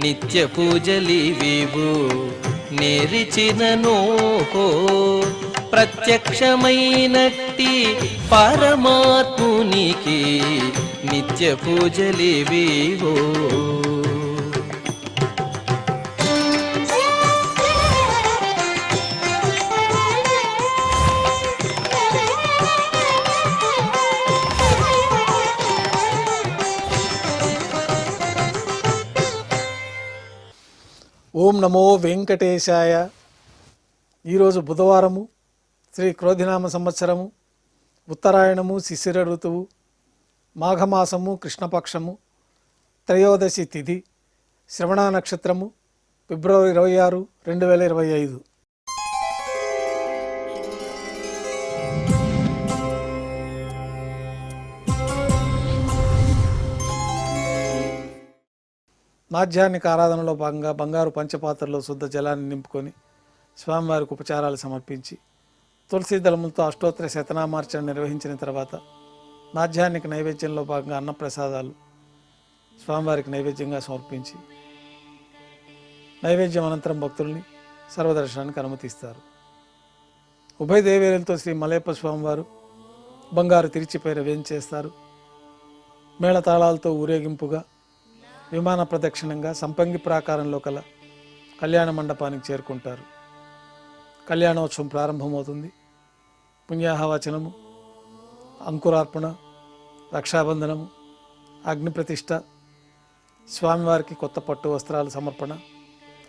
నిత్య పూజలివివు నేరిచిననోహో ప్రత్యక్షమైనట్టి పరమాత్మునికి నిత్య పూజలివివో. ఓం నమో వెంకటేశాయ. ఈరోజు బుధవారము, శ్రీ క్రోధినామ సంవత్సరము, ఉత్తరాయణము, శిశిర ఋతువు, మాఘమాసము, కృష్ణపక్షము, త్రయోదశి తిథి, శ్రవణ నక్షత్రము, ఫిబ్రవరి 26, 2025. మాధ్యాహ్నిక ఆరాధనలో భాగంగా బంగారు పంచపాత్రలో శుద్ధ జలాన్ని నింపుకొని స్వామివారికి ఉపచారాలు సమర్పించి తులసి దళములతో అష్టోత్తర శతనామార్చన నిర్వహించిన తర్వాత మాధ్యాహ్నిక నైవేద్యంలో భాగంగా అన్నప్రసాదాలు స్వామివారికి నైవేద్యంగా సమర్పించి నైవేద్యం అనంతరం భక్తుల్ని సర్వదర్శనానికి అనుమతిస్తారు. ఉభయ దేవేరులతో శ్రీ మలయప్ప స్వామివారు బంగారు తిరిచిపైన వేంచేస్తారు. మేళతాళాలతో ఊరేగింపుగా విమాన ప్రదక్షిణంగా సంపంగి ప్రాకారంలో కల కళ్యాణ మండపానికి చేరుకుంటారు. కళ్యాణోత్సవం ప్రారంభమవుతుంది. పుణ్యాహవచనము, అంకురార్పణ, రక్షాబంధనము, అగ్నిప్రతిష్ఠ, స్వామివారికి కొత్త పట్టు వస్త్రాల సమర్పణ,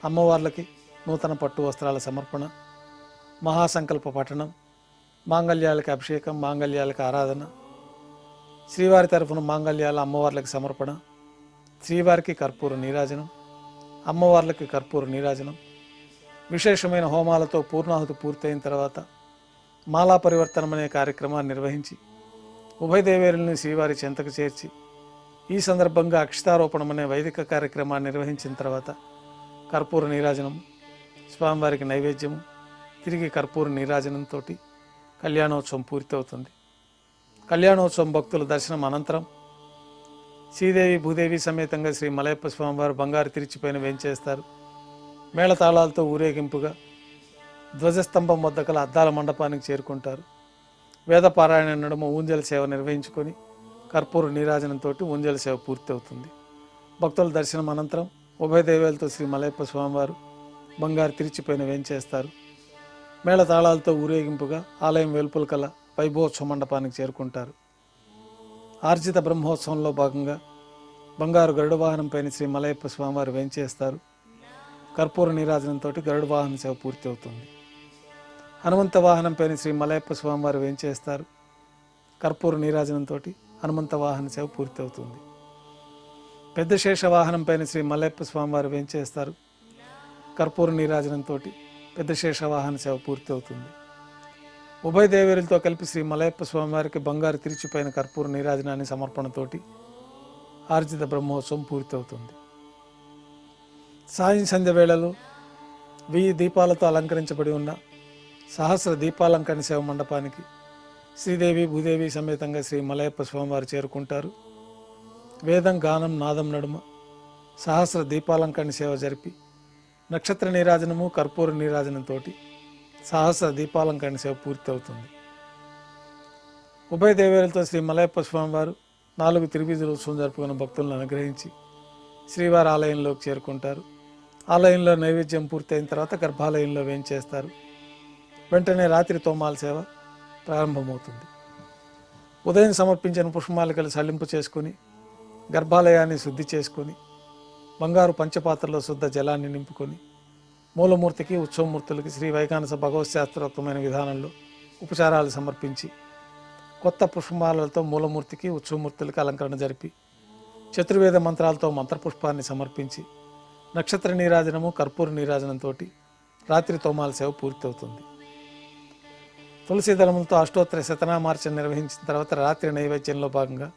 అమ్మవార్లకి నూతన పట్టు వస్త్రాల సమర్పణ, మహాసంకల్ప పఠనం, మాంగళ్యాలకి అభిషేకం, మాంగళ్యాలకి ఆరాధన, శ్రీవారి తరఫున మాంగళ్యాల అమ్మవార్లకి సమర్పణ, శ్రీవారికి కర్పూర నీరాజనం, అమ్మవార్లకి కర్పూర నీరాజనం, విశేషమైన హోమాలతో పూర్ణాహుతి పూర్తయిన తర్వాత మాలా పరివర్తనం అనే కార్యక్రమాన్ని నిర్వహించి ఉభయ దేవేరుల్ని శ్రీవారి చెంతకు చేర్చి ఈ సందర్భంగా అక్షతారోపణం అనే వైదిక కార్యక్రమాన్ని నిర్వహించిన తర్వాత కర్పూర నీరాజనం, స్వామివారికి నైవేద్యము, తిరిగి కర్పూర నీరాజనంతో కళ్యాణోత్సవం పూర్తవుతుంది. కళ్యాణోత్సవం భక్తుల దర్శనం అనంతరం శ్రీదేవి భూదేవి సమేతంగా శ్రీ మలయప్ప స్వామివారు బంగారు తిరిచిపైన వేంచేస్తారు. మేళతాళాలతో ఊరేగింపుగా ధ్వజస్తంభం వద్ద కల అద్దాల మండపానికి చేరుకుంటారు. వేదపారాయణ నడుమ ఊంజల సేవ నిర్వహించుకొని కర్పూర నీరాజనంతో ఊంజల సేవ పూర్తవుతుంది. భక్తుల దర్శనం అనంతరం ఉభయ దేవేలతో శ్రీ మలయప్ప స్వామివారు బంగారు తిరిచిపైన వేంచేస్తారు. మేళతాళాలతో ఊరేగింపుగా ఆలయం వెలుపల కల వైభవోత్సవ మండపానికి చేరుకుంటారు. ఆర్జిత బ్రహ్మోత్సవంలో భాగంగా బంగారు గరుడ వాహనం పైన శ్రీ మలయప్ప స్వామివారు వేంచేస్తారు. కర్పూర నీరాజనంతో గరుడ వాహన సేవ పూర్తి అవుతుంది. హనుమంత వాహనం పైన శ్రీ మలయప్ప స్వామివారు వేంచేస్తారు. కర్పూర నీరాజనంతో హనుమంత వాహన సేవ పూర్తి అవుతుంది. పెద్ద శేష వాహనం పైన శ్రీ మలయప్ప స్వామివారు వేంచేస్తారు. కర్పూర నీరాజనంతో పెద్ద శేష వాహన సేవ పూర్తి అవుతుంది. ఉభయ దేవేరులతో కలిపి శ్రీ మలయప్ప స్వామివారికి బంగారు తిరిచిపైన కర్పూర నీరాజనాన్ని సమర్పణతోటి ఆర్జిత బ్రహ్మోత్సవం పూర్తవుతుంది. సాయం సంధ్య వేళలో 1000 దీపాలతో అలంకరించబడి ఉన్న సహస్ర దీపాలంకరణ సేవ మండపానికి శ్రీదేవి భూదేవి సమేతంగా శ్రీ మలయప్ప స్వామివారు చేరుకుంటారు. వేదం గానం నాదం నడుమ సహస్ర దీపాలంకరణ సేవ జరిపి నక్షత్ర నీరాజనము కర్పూర నీరాజనంతో సహస్ర దీపాలంకరణ సేవ పూర్తి అవుతుంది. ఉభయ దేవేరులతో శ్రీ మలయప్ప స్వామివారు 4 తిరువీధుల ఉత్సవం జరుపుకున్న భక్తులను అనుగ్రహించి శ్రీవారి ఆలయంలోకి చేరుకుంటారు. ఆలయంలో నైవేద్యం పూర్తయిన తర్వాత గర్భాలయంలో వేంచేస్తారు. వెంటనే రాత్రి తోమాల సేవ ప్రారంభమవుతుంది. ఉదయం సమర్పించిన పుష్పమాలికలు సల్లింపు చేసుకుని గర్భాలయాన్ని శుద్ధి చేసుకొని బంగారు పంచపాత్రలో శుద్ధ జలాన్ని నింపుకొని మూలమూర్తికి ఉత్సవమూర్తులకి శ్రీ వైకానస భగవత్ శాస్త్రోక్తమైన విధానంలో ఉపచారాలు సమర్పించి కొత్త పుష్పమాలలతో మూలమూర్తికి ఉత్సవమూర్తులకి అలంకరణ జరిపి చతుర్వేద మంత్రాలతో మంత్రపుష్పాన్ని సమర్పించి నక్షత్ర నీరాజనము కర్పూర నీరాజనంతో రాత్రి తోమాల సేవ పూర్తవుతుంది. తులసి దళములతో అష్టోత్తర శతనామార్చన నిర్వహించిన తర్వాత రాత్రి నైవేద్యంలో భాగంగా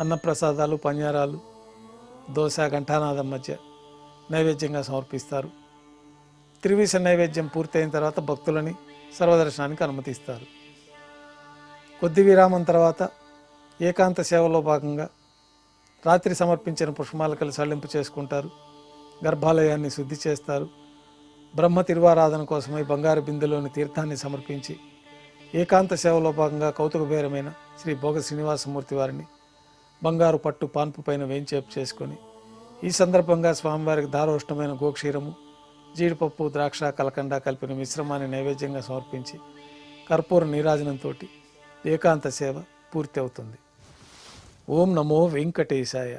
అన్నప్రసాదాలు, పన్యారాలు, దోశ, ఘంటానాదం మధ్య నైవేద్యంగా సమర్పిస్తారు. త్రివీస నైవేద్యం పూర్తయిన తర్వాత భక్తులని సర్వదర్శనానికి అనుమతిస్తారు. కొద్ది విరామం తర్వాత ఏకాంత సేవలో భాగంగా రాత్రి సమర్పించిన పుష్పమాలికలు సల్లింపు చేసుకుంటారు. గర్భాలయాన్ని శుద్ధి చేస్తారు. బ్రహ్మ తిరువారాధన కోసమై బంగారు బిందెలోని తీర్థాన్ని సమర్పించి ఏకాంత సేవలో భాగంగా కౌతుకబేరమైన శ్రీ భోగ శ్రీనివాసమూర్తి వారిని బంగారు పట్టు పాన్పు పైన వేంచేపు చేసుకొని ఈ సందర్భంగా స్వామివారికి దారోష్ణమైన గోక్షీరము, జీడిపప్పు, ద్రాక్ష, కలకండ కలిపిన మిశ్రమాన్ని నైవేద్యంగా సమర్పించి కర్పూర నీరాజనంతో ఏకాంత సేవ పూర్తి అవుతుంది. ఓం నమో వెంకటేశాయ.